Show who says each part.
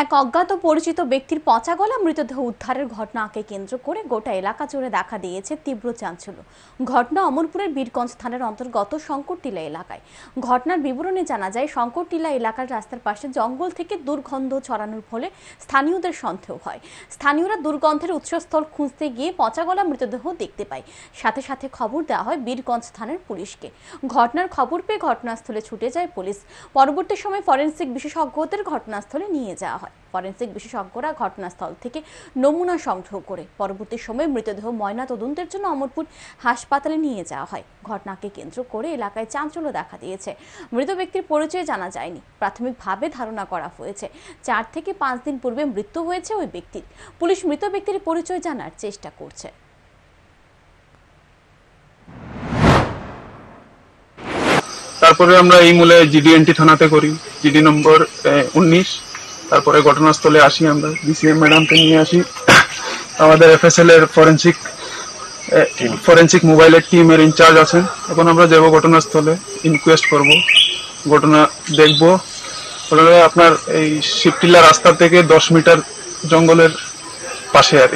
Speaker 1: এক অজ্ঞাত পরিচিত ব্যক্তির পচা গলা মৃতদেহ উদ্ধারের ঘটনাকে কেন্দ্র করে গোটা এলাকা জুড়ে দেখা দিয়েছে তীব্র চাঞ্চল্য। ঘটনা অমরপুরের বীরগঞ্জ থানার অন্তর্গত শঙ্করটিলা এলাকায়। ঘটনার বিবরণে জানা যায়, শঙ্করটিলা এলাকার রাস্তার পাশে জঙ্গল থেকে দুর্গন্ধ ছড়ানোর ফলে স্থানীয়দের সন্দেহ হয়। স্থানীয়রা দুর্গন্ধের উৎসস্থল খুঁজতে গিয়ে পচা গলা মৃতদেহ দেখতে পায়। সাথে সাথে খবর দেওয়া হয় বীরগঞ্জ থানার পুলিশকে। ঘটনার খবর পেয়ে ঘটনাস্থলে ছুটে যায় পুলিশ। পরবর্তী সময় ফরেনসিক বিশেষজ্ঞদের ঘটনাস্থলে নিয়ে যাওয়া হয়। ফরেনসিক বিশেষজ্ঞরা ঘটনাস্থল থেকে নমুনা সংগ্রহ করে পরবর্তী সময়ে মৃতদেহ ময়না তদন্তের জন্য অমরপুর হাসপাতালে নিয়ে যাওয়া হয়। ঘটনাকে কেন্দ্র করে এলাকায় চাঞ্চল্য দেখা দিয়েছে। মৃত ব্যক্তির পরিচয় জানা যায়নি। প্রাথমিকভাবে ধারণা করা হয়েছে 4 থেকে 5 দিন পূর্বে মৃত্যু হয়েছে ওই ব্যক্তির। পুলিশ মৃত ব্যক্তির পরিচয় জানার চেষ্টা করছে।
Speaker 2: তারপরে আমরা এই মূলে জিডিএনটি থানাতে করি, জিডি নম্বর 19। তারপরে ঘটনাস্থলে আসি, আমরা ডিসিএম ম্যাডামকে নিয়ে আসি। আমাদের এফএসএল এর ফরেনসিক মোবাইলের টিমের ইনচার্জ আছেন। এখন আমরা যাব ঘটনাস্থলে, ইনকোয়েস্ট করব, ঘটনা দেখব। আপনার এই শিবটিলা রাস্তা থেকে 10 মিটার জঙ্গলের পাশে আর